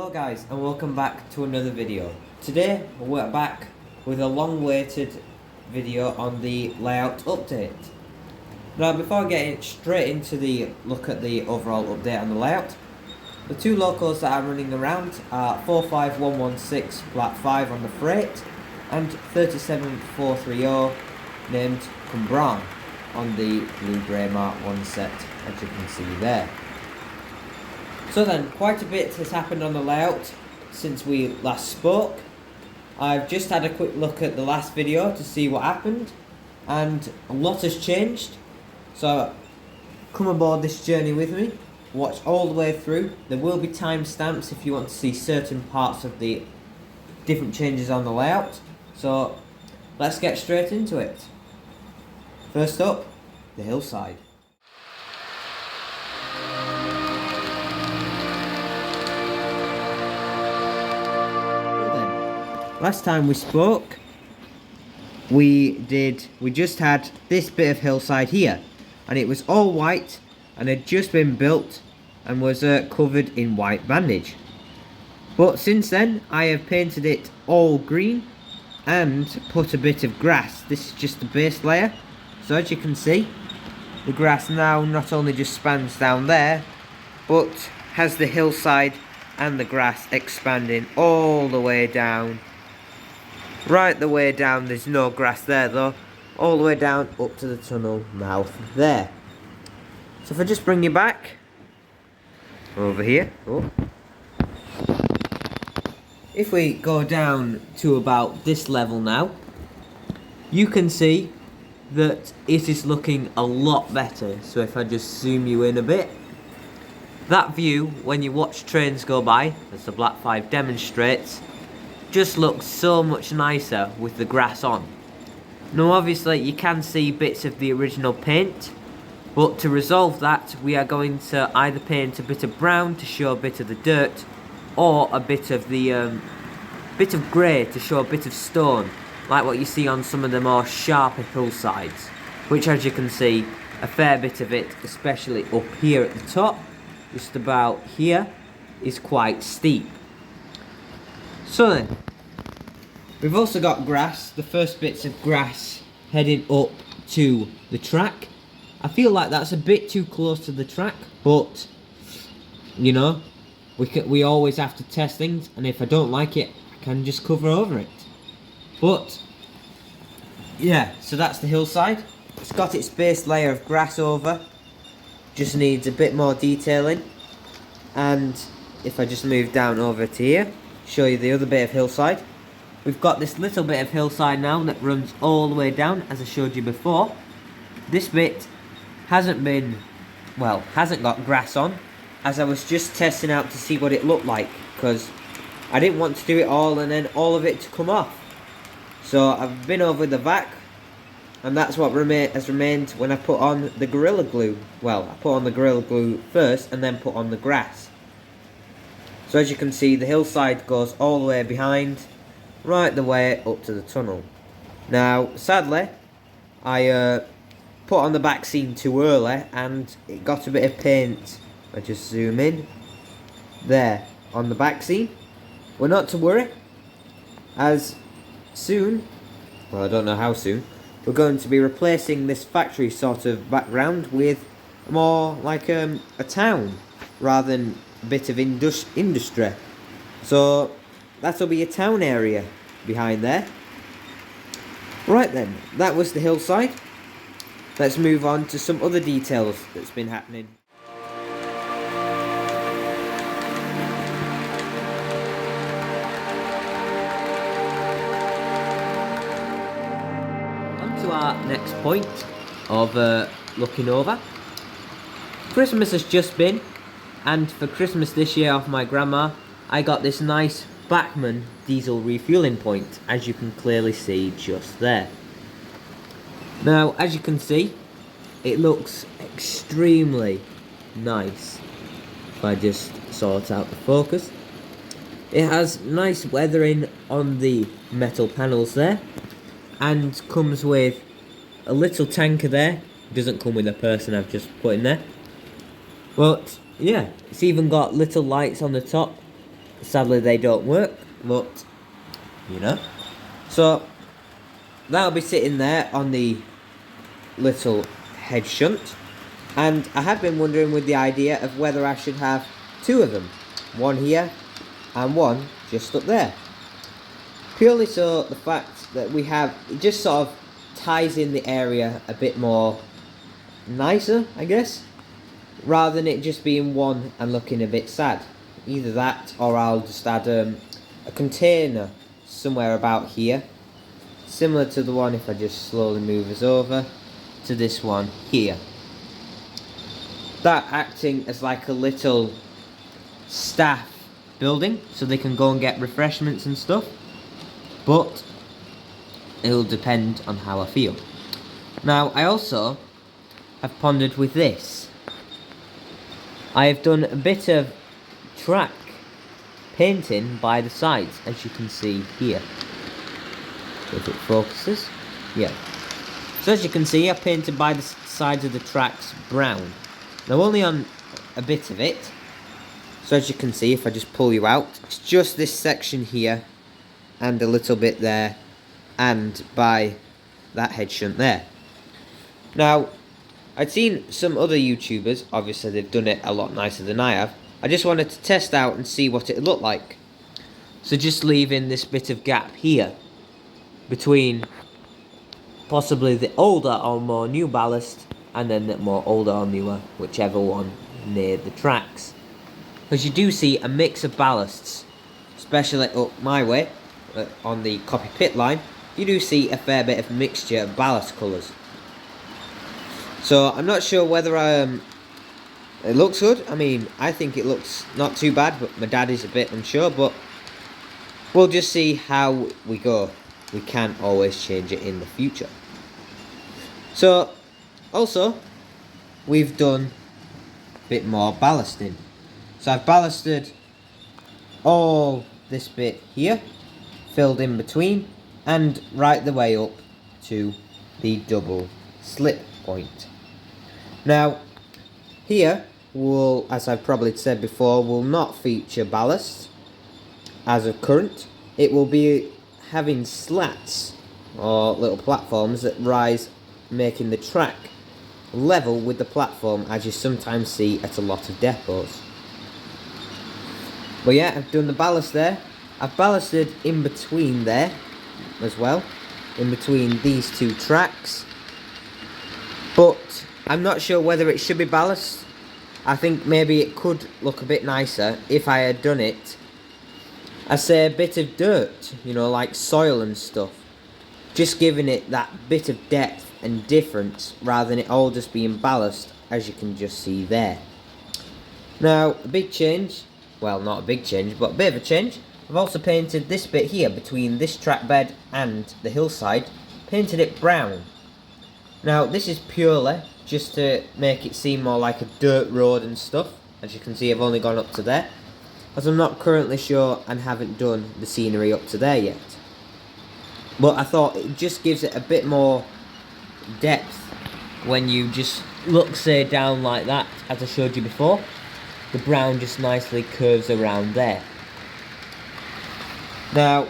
Hello guys, and welcome back to another video. Today we're back with a long-awaited video on the layout update. Now before getting straight into the look at the overall update on the layout, the two locos that are running around are 45116 flat 5 on the freight and 37430 named Cumbran on the Blue Grey Mark 1 set, as you can see there. So then, quite a bit has happened on the layout since we last spoke. I've just had a quick look at the last video to see what happened, and a lot has changed. So come aboard this journey with me, watch all the way through. There will be timestamps if you want to see certain parts of the different changes on the layout. So let's get straight into it. First up, the Hillside. Last time we spoke, we just had this bit of hillside here, and it was all white and had just been built and was covered in white bandage. But since then I have painted it all green and put a bit of grass. This is just the base layer, so as you can see, the grass now not only just spans down there, but has the hillside and the grass expanding all the way down. Right the way down, there's no grass there though, all the way down up to the tunnel mouth there. So if I just bring you back over here, if we go down to about this level now, you can see that it is looking a lot better. So if I just zoom you in a bit, that view when you watch trains go by, as the Black 5 demonstrates, just looks so much nicer with the grass on. Now obviously you can see bits of the original paint, but to resolve that we are going to either paint a bit of brown to show a bit of the dirt, or a bit of the bit of grey to show a bit of stone, like what you see on some of the more sharper hillsides, which as you can see, a fair bit of it, especially up here at the top, just about here, is quite steep. So then, we've also got grass, the first bits of grass heading up to the track. I feel like that's a bit too close to the track, but, you know, we always have to test things, and if I don't like it, I can just cover over it. But, yeah, so that's the hillside. It's got its base layer of grass over, just needs a bit more detailing. And if I just move down over to here, show you the other bit of hillside. We've got this little bit of hillside now that runs all the way down, as I showed you before. This bit hasn't got grass on, as I was just testing out to see what it looked like, because I didn't want to do it all and then all of it to come off. So I've been over the vac, and that's what has remained when I put on the Gorilla Glue. Well, I put on the Gorilla Glue first and then put on the grass. So as you can see, the hillside goes all the way behind, right the way up to the tunnel. Now, sadly, I put on the back scene too early and it got a bit of paint. I just zoom in, there, on the back scene. Well, not to worry, as soon, well I don't know how soon, we're going to be replacing this factory sort of background with more like a town, rather than a bit of industry. So that'll be a town area behind there. Right then, that was the hillside. Let's move on to some other details that's been happening. On to our next point of looking over. Christmas has just been, and for Christmas this year off my grandma, I got this nice Bachmann diesel refueling point, as you can clearly see just there. Now, as you can see, it looks extremely nice. If I just sort out the focus. It has nice weathering on the metal panels there, and comes with a little tanker there. It doesn't come with a person, I've just put in there. But yeah, it's even got little lights on the top Sadly they don't work, but you know. So that'll be sitting there on the little head shunt, and I have been wondering with the idea of whether I should have two of them, one here and one just up there, purely so the fact that we have, it just sort of ties in the area a bit more nicer, I guess, rather than it just being one and looking a bit sad. Either that, or I'll just add a container somewhere about here, similar to the one, if I just slowly move us over to this one here, that acting as like a little staff building so they can go and get refreshments and stuff, but it'll depend on how I feel. Now I also have pondered with this. I have done a bit of track painting by the sides, as you can see here, if it focuses. Yeah, so as you can see, I painted by the sides of the tracks brown. Now only on a bit of it, so as you can see, if I just pull you out, it's just this section here and a little bit there, and by that head shunt there. Now I'd seen some other YouTubers, obviously they've done it a lot nicer than I have. I just wanted to test out and see what it looked like. So just leaving this bit of gap here between possibly the older or more new ballast and then the more older or newer, whichever one near the tracks. Because you do see a mix of ballasts, especially up my way on the copy pit line. You do see a fair bit of mixture of ballast colours. So I'm not sure whether it looks good. I mean, I think it looks not too bad, but my dad is a bit unsure, but we'll just see how we go. We can't always change it in the future. So also we've done a bit more ballasting. So I've ballasted all this bit here, filled in between, and right the way up to the double slip point. Now here will, as I've probably said before, will not feature ballast as of current. It will be having slats or little platforms that rise, making the track level with the platform, as you sometimes see at a lot of depots. But yeah, I've done the ballast there. I've ballasted in between there as well, in between these two tracks, but I'm not sure whether it should be ballast. I think maybe it could look a bit nicer if I had done it, I say, a bit of dirt, you know, like soil and stuff, just giving it that bit of depth and difference rather than it all just being ballast, as you can just see there. Now a big change, well, not a big change, but a bit of a change. I've also painted this bit here between this track bed and the hillside, painted it brown. Now this is purely just to make it seem more like a dirt road and stuff. As you can see, I've only gone up to there, as I'm not currently sure and haven't done the scenery up to there yet. But I thought it just gives it a bit more depth when you just look, say, down like that, as I showed you before. The brown just nicely curves around there. Now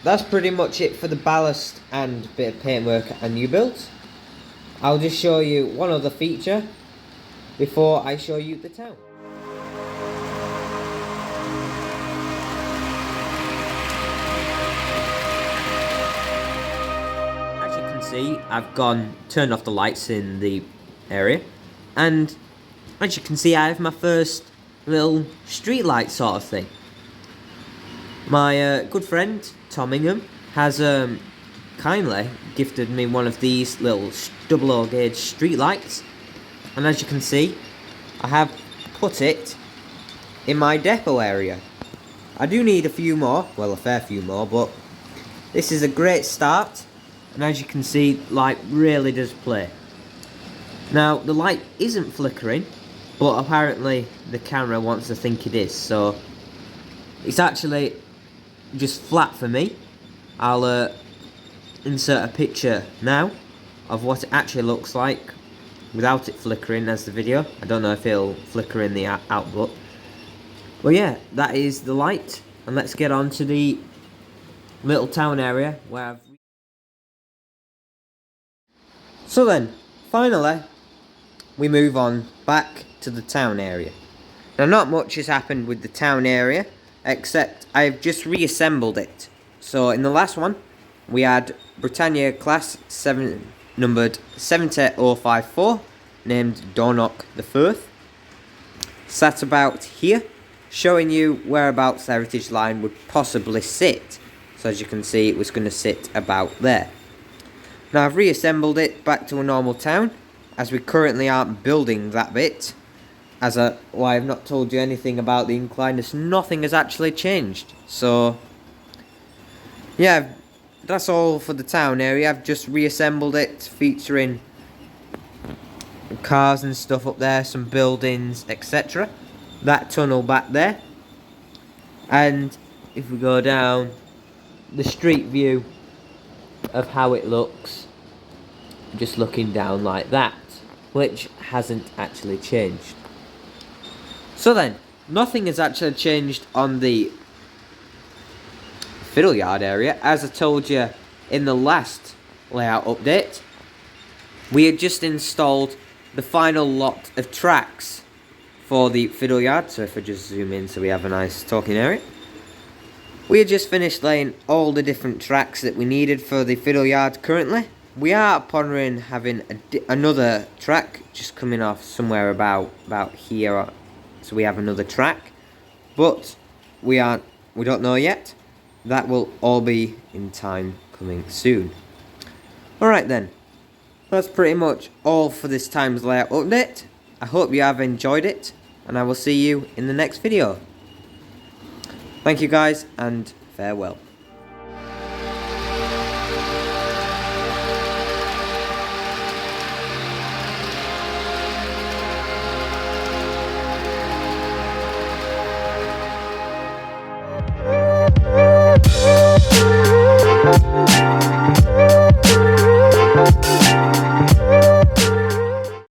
that's pretty much it for the ballast and bit of paintwork and new builds. I'll just show you one other feature before I show you the town. As you can see, I've turned off the lights in the area, and as you can see, I have my first little street light sort of thing. My good friend Tom Ingham has kindly gifted me one of these little 00 gauge street lights, and as you can see, I have put it in my depot area. I do need a few more, well, a fair few more, but this is a great start, and as you can see, light really does play. Now the light isn't flickering, but apparently the camera wants to think it is, so it's actually just flat for me. I'll insert a picture now of what it actually looks like without it flickering as the video. I don't know if it'll flicker in the output, Well, yeah, that is the light, and let's get on to the little town area where I've... So then, finally, we move on back to the town area. Now, not much has happened with the town area, except I've just reassembled it. So, in the last one, we had Britannia Class 7, numbered 70054, named Dornoch the Firth. Sat about here, showing you whereabouts the heritage line would possibly sit. So as you can see, it was going to sit about there. Now I've reassembled it back to a normal town, as we currently aren't building that bit. Well, I've not told you anything about the incline, as nothing has actually changed. So, yeah, that's all for the town area. I've just reassembled it, featuring cars and stuff up there, some buildings, etc. That tunnel back there. And if we go down, the street view of how it looks, just looking down like that, which hasn't actually changed. So then, nothing has actually changed on the fiddle yard area. As I told you in the last layout update, we had just installed the final lot of tracks for the fiddle yard. So if I just zoom in so we have a nice talking area. We had just finished laying all the different tracks that we needed for the fiddle yard currently. We are pondering having another track just coming off somewhere about here. So we have another track. But we don't know yet. That will all be in time coming soon. Alright then. That's pretty much all for this time's layout update. I hope you have enjoyed it, and I will see you in the next video. Thank you guys, and farewell.